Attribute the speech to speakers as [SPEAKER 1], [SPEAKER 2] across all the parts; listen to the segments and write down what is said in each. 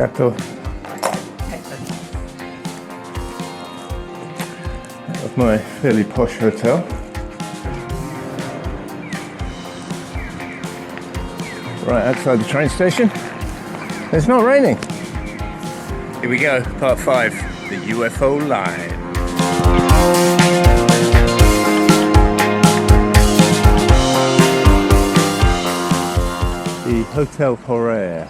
[SPEAKER 1] Arigato. Of my fairly posh hotel. Right outside the train station. It's not raining. Here we go, part 5, the UFO line. The Hotel Horaire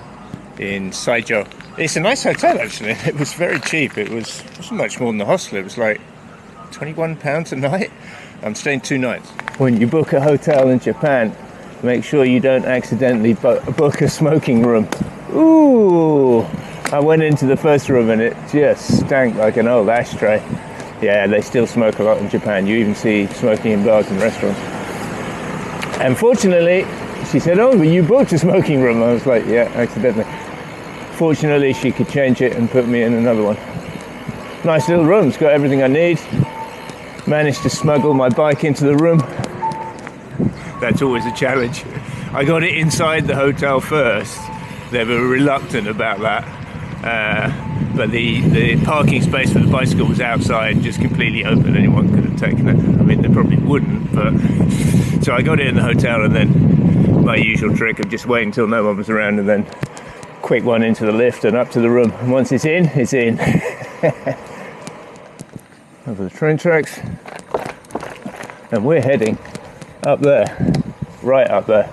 [SPEAKER 1] in Saijo. It's a nice hotel actually. It was very cheap. It wasn't much more than the hostel. It was like £21 a night. I'm staying 2 nights. When you book a hotel in Japan, make sure you don't accidentally book a smoking room. Ooh! I went into the first room and it just stank like an old ashtray. Yeah, they still smoke a lot in Japan. You even see smoking in bars and restaurants. And fortunately, she said, "Oh, well, you booked a smoking room." I was like, "Yeah, accidentally." Fortunately, she could change it and put me in another one. Nice little room. It's got everything I need. Managed to smuggle my bike into the room. That's always a challenge. I got it inside the hotel first. They were reluctant about that. But the parking space for the bicycle was outside, just completely open. Anyone could have taken it. I mean, they probably wouldn't, but... So I got it in the hotel, and then my usual trick of just waiting until no one was around, and then quick one into the lift and up to the room. And once it's in, it's in. Over the train tracks. And we're heading up there, right up there.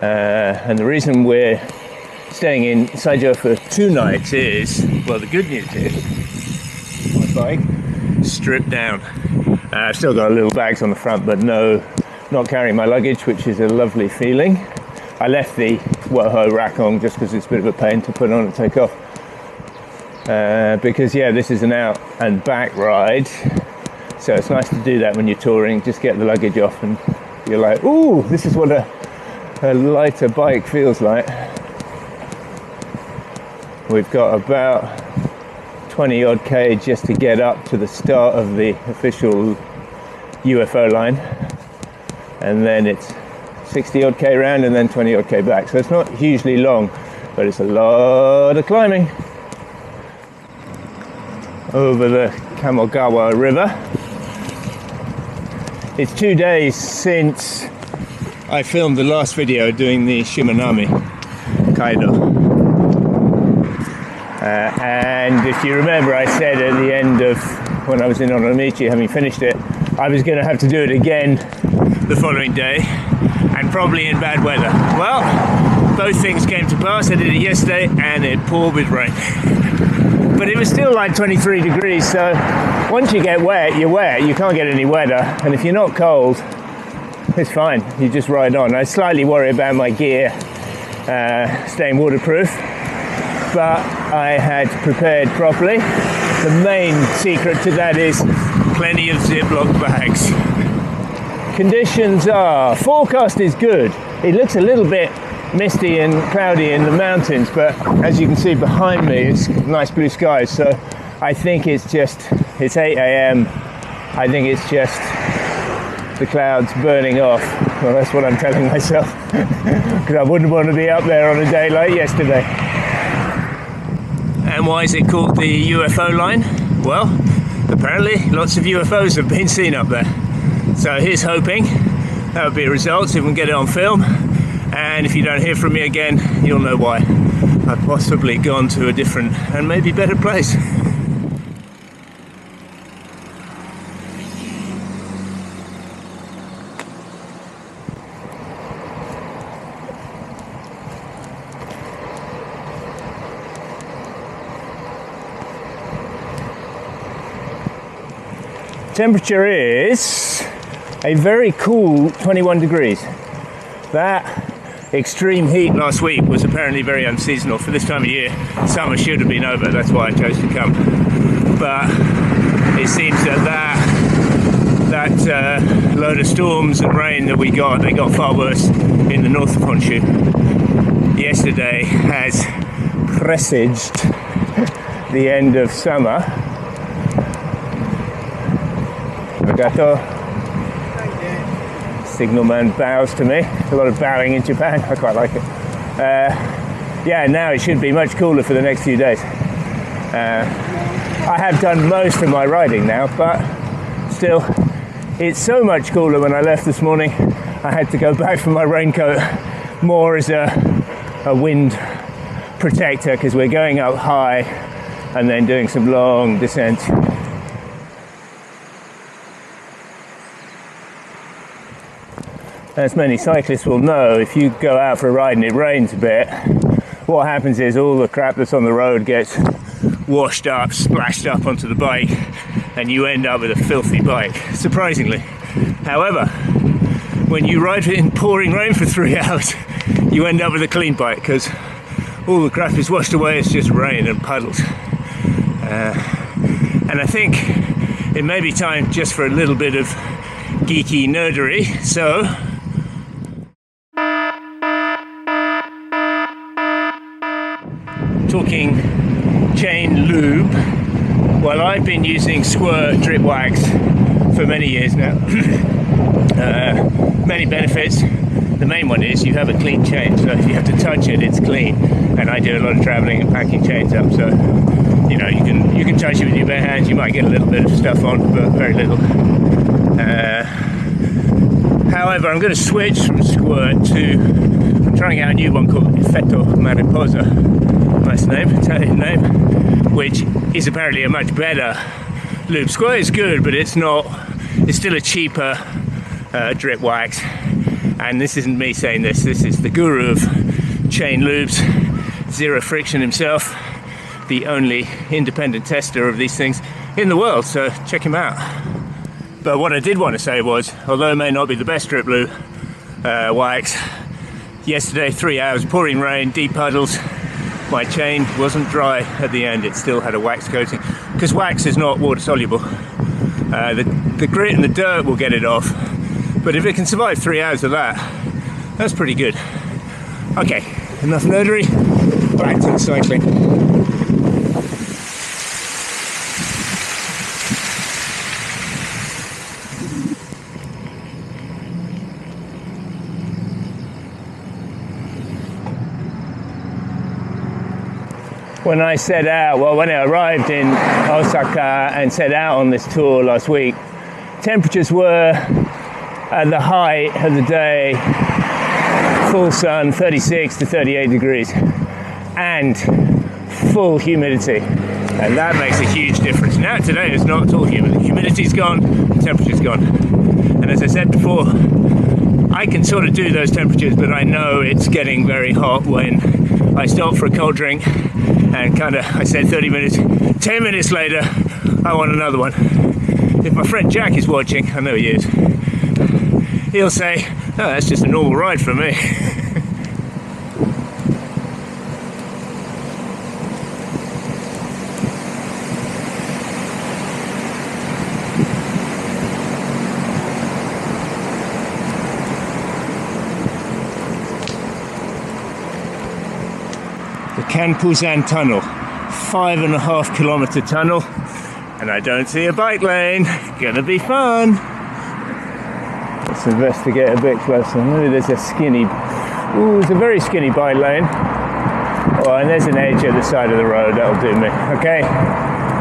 [SPEAKER 1] And the reason we're staying in Saijo for 2 nights is, well, the good news is my bike stripped down. I've still got little bags on the front, but not carrying my luggage, which is a lovely feeling. I left the Woho rack on just because it's a bit of a pain to put on and take off. Because, yeah, this is an out and back ride. So it's nice to do that when you're touring, just get the luggage off and you're like, ooh, this is what a lighter bike feels like. We've got about 20 odd K just to get up to the start of the official UFO line, and then it's 60 odd K round and then 20 odd K back. So it's not hugely long, but it's a lot of climbing over the Kamogawa River. It's 2 days since I filmed the last video doing the Shimanami Kaido. And if you remember, I said at the end of when I was in Onomichi, having finished it, I was going to have to do it again the following day, and probably in bad weather. Well, both things came to pass. I did it yesterday and it poured with rain. But it was still like 23 degrees, so once you get wet, you're wet. You can't get any wetter. And if you're not cold, it's fine. You just ride on. I slightly worry about my gear staying waterproof, but I had prepared properly. The main secret to that is plenty of Ziploc bags. Conditions are, forecast is good. It looks a little bit misty and cloudy in the mountains, but as you can see behind me, it's nice blue skies. So I think it's 8 a.m. I think it's just the clouds burning off. Well, that's what I'm telling myself, because I wouldn't want to be up there on a day like yesterday. And why is it called the UFO line? Well, apparently lots of UFOs have been seen up there. So here's hoping that would be a result, so we can get it on film. And if you don't hear from me again, you'll know why. I've possibly gone to a different and maybe better place. Temperature is a very cool 21 degrees. That extreme heat last week was apparently very unseasonal for this time of year. Summer should have been over, that's why I chose to come. But it seems that load of storms and rain that they got far worse in the north of Honshu yesterday has presaged the end of summer. Arigato. Signalman bows to me. A lot of bowing in Japan. I quite like it. yeah, now it should be much cooler for the next few days. I have done most of my riding now, but still, it's so much cooler. When I left this morning, I had to go back for my raincoat more as a wind protector, because we're going up high and then doing some long descents. As many cyclists will know, if you go out for a ride and it rains a bit, what happens is all the crap that's on the road gets washed up, splashed up onto the bike, and you end up with a filthy bike, surprisingly. However, when you ride in pouring rain for 3 hours, you end up with a clean bike, because all the crap is washed away. It's just rain and puddles. And I think it may be time just for a little bit of geeky nerdery. So talking chain lube, well, I've been using Squirt drip wax for many years now. Many benefits. The main one is you have a clean chain, so if you have to touch it, it's clean. And I do a lot of traveling and packing chains up, so you know, you can touch it with your bare hands. You might get a little bit of stuff on, but very little. However, I'm going to switch from Squirt to, I'm trying out a new one called Effetto Mariposa. Nice name, Italian name, which is apparently a much better lube. Squirt is good, but it's still a cheaper drip wax. And this isn't me saying this is the guru of chain lubes, Zero Friction himself, the only independent tester of these things in the world, so check him out. But what I did want to say was, although it may not be the best drip lube wax, yesterday 3 hours, pouring rain, deep puddles, my chain wasn't dry at the end. It still had a wax coating, because wax is not water soluble. The grit and the dirt will get it off, but if it can survive 3 hours of that, that's pretty good. Okay, enough nerdery, back to the cycling. When I set out, well, when I arrived in Osaka and set out on this tour last week, temperatures were at the height of the day, full sun, 36 to 38 degrees, and full humidity. And that makes a huge difference. Now today it's not at all humid. The humidity's gone, the temperature's gone. And as I said before, I can sort of do those temperatures, but I know it's getting very hot when I stop for a cold drink and I said 30 minutes, 10 minutes later, I want another one. If my friend Jack is watching, I know he is, he'll say, oh, that's just a normal ride for me. Kanpuzan tunnel, 5.5 kilometer tunnel, and I don't see a bike lane. Gonna be fun. Let's investigate a bit closer. Maybe there's a skinny, there's a very skinny bike lane. Oh, and there's an edge at the side of the road, that'll do me. Okay,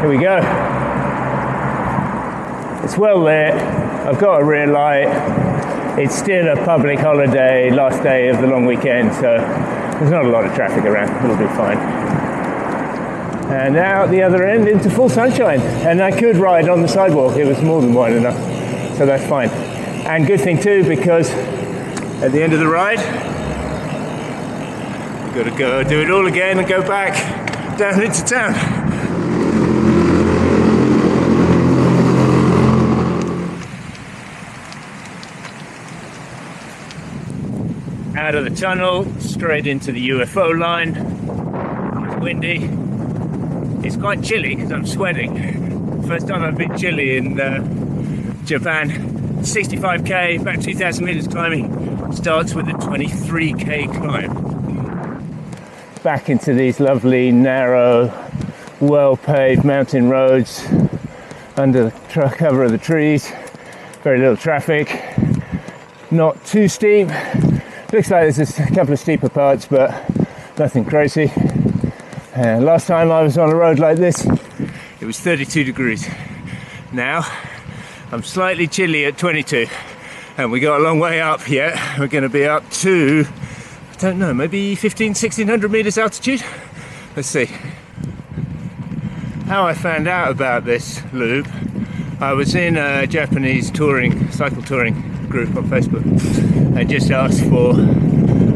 [SPEAKER 1] here we go. It's well lit, I've got a rear light. It's still a public holiday, last day of the long weekend, so there's not a lot of traffic around, it'll be fine. And out the other end into full sunshine. And I could ride on the sidewalk, it was more than wide enough, so that's fine. And good thing too, because at the end of the ride, you've got to go do it all again and go back down into town. Out of the tunnel, straight into the UFO line. It's windy. It's quite chilly because I'm sweating. First time I've been chilly in Japan. 65k, about 2,000 meters climbing. Starts with a 23k climb. Back into these lovely, narrow, well-paved mountain roads under the cover of the trees. Very little traffic. Not too steep. Looks like there's a couple of steeper parts, but Nothing crazy. Last time I was on a road like this, it was 32 degrees. Now, I'm slightly chilly at 22, and we got a long way up yet. We're going to be up to, I don't know, maybe 1600 meters altitude? Let's see. How I found out about this loop, I was in a Japanese cycle touring group on Facebook. I just asked for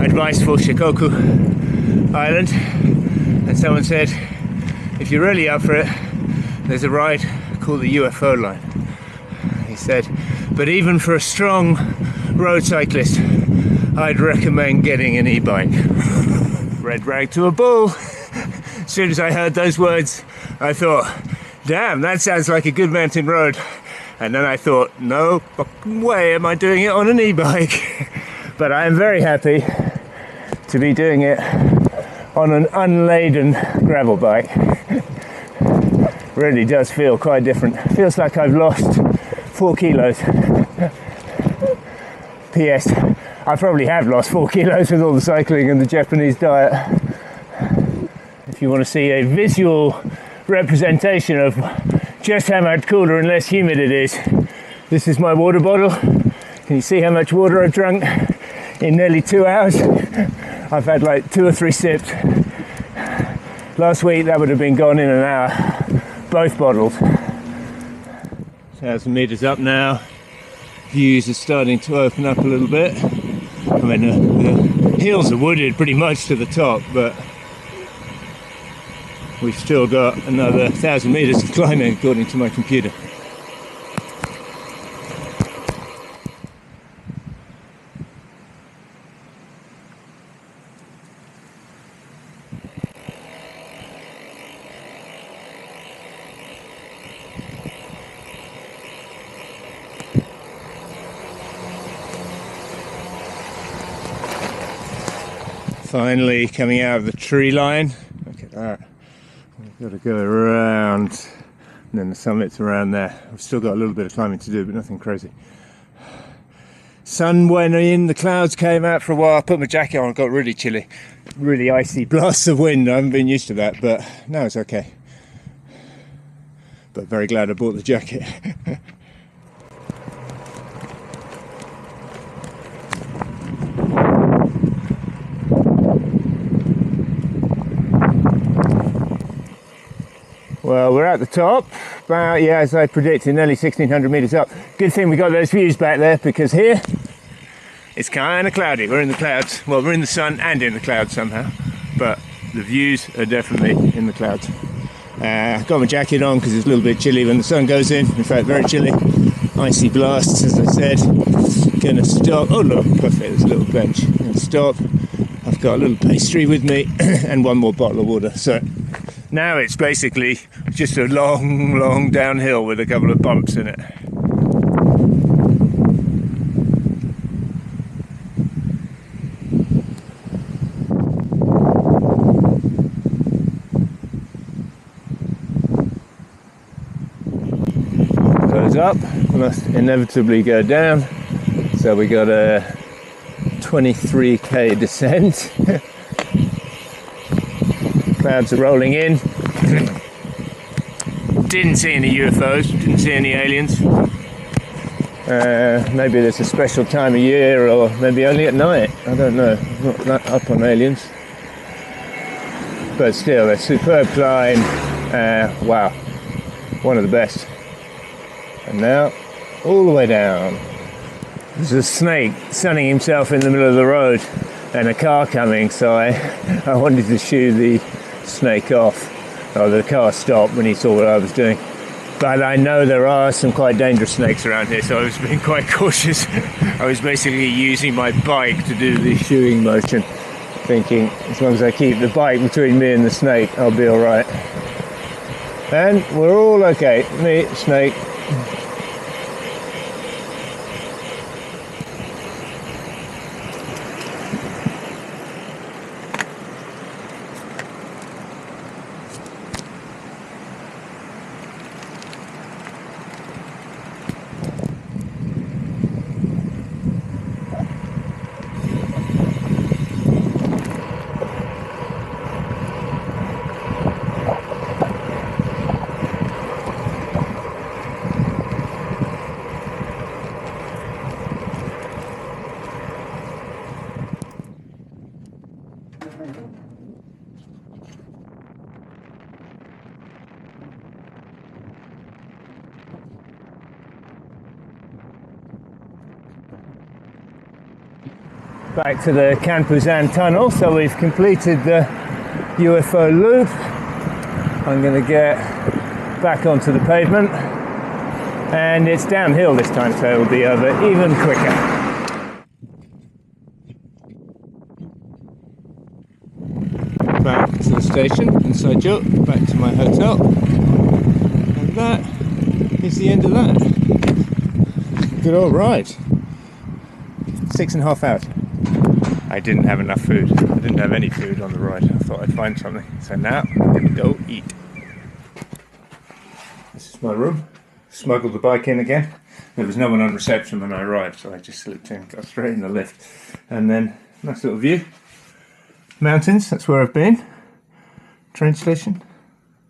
[SPEAKER 1] advice for Shikoku Island, and someone said, if you're really up for it, there's a ride called the UFO line. He said, but even for a strong road cyclist, I'd recommend getting an e-bike. Red rag to a bull. As soon as I heard those words, I thought, damn, that sounds like a good mountain road. And then I thought, no fucking way am I doing it on an e-bike. But I am very happy to be doing it on an unladen gravel bike. Really does feel quite different. Feels like I've lost 4 kilos. P.S. I probably have lost 4 kilos with all the cycling and the Japanese diet. If you want to see a visual representation of just how much cooler and less humid it is, this is my water bottle. Can you see how much water I've drunk in nearly 2 hours? I've had like 2 or 3 sips. Last week that would have been gone in an hour, both bottles. 1,000 meters up now. Views are starting to open up a little bit. I mean, the hills are wooded pretty much to the top, but we've still got another 1,000 meters of climbing according to my computer. Finally coming out of the tree line. Look at that. We've got to go around, and then the summit's around there. I've still got a little bit of climbing to do, but nothing crazy. Sun went in, the clouds came out for a while. I put my jacket on, it got really chilly, really icy blasts of wind. I haven't been used to that, but now it's okay. But very glad I bought the jacket. Well, we're at the top, about, yeah, as I predicted, nearly 1,600 meters up. Good thing we got those views back there, because here it's kind of cloudy. We're in the clouds. Well, we're in the sun and in the clouds somehow, but the views are definitely in the clouds. Got my jacket on because it's a little bit chilly when the sun goes in. In fact, very chilly. Icy blasts, as I said. Gonna stop. Oh look, perfect, there's a little bench. Gonna stop. I've got a little pastry with me and one more bottle of water. So now it's basically just a long downhill with a couple of bumps in it. Goes up, must inevitably go down. So we got a 23k descent. Clouds are rolling in. Didn't see any UFOs, didn't see any aliens. Maybe there's a special time of year, or maybe only at night. I don't know. I'm not that up on aliens. But still, a superb climb. Wow. One of the best. And now, all the way down. There's a snake sunning himself in the middle of the road and a car coming, so I wanted to shoo the snake off. Oh, the car stopped when he saw what I was doing. But I know there are some quite dangerous snakes around here, so I was being quite cautious. I was basically using my bike to do the shooing motion, thinking as long as I keep the bike between me and the snake, I'll be alright. And we're all okay. Me, snake. Back to the Kanpuzan tunnel, so we've completed the UFO loop. I'm going to get back onto the pavement, and it's downhill this time, so it'll be over even quicker. Back to the station in Saijo, back to my hotel, and that is the end of that. Good old ride. 6.5 hours. I didn't have enough food. I didn't have any food on the ride. I thought I'd find something. So now I'm going to go eat. This is my room. Smuggled the bike in again. There was no one on reception when I arrived, so I just slipped in, got straight in the lift. And then, nice little view. Mountains, that's where I've been. Train station.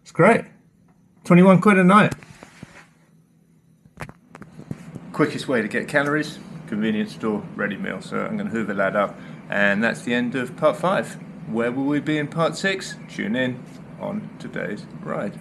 [SPEAKER 1] It's great. 21 quid a night. Quickest way to get calories, convenience store, ready meal. So I'm going to hoover that up. And that's the end of part 5. Where will we be in part 6? Tune in on today's ride.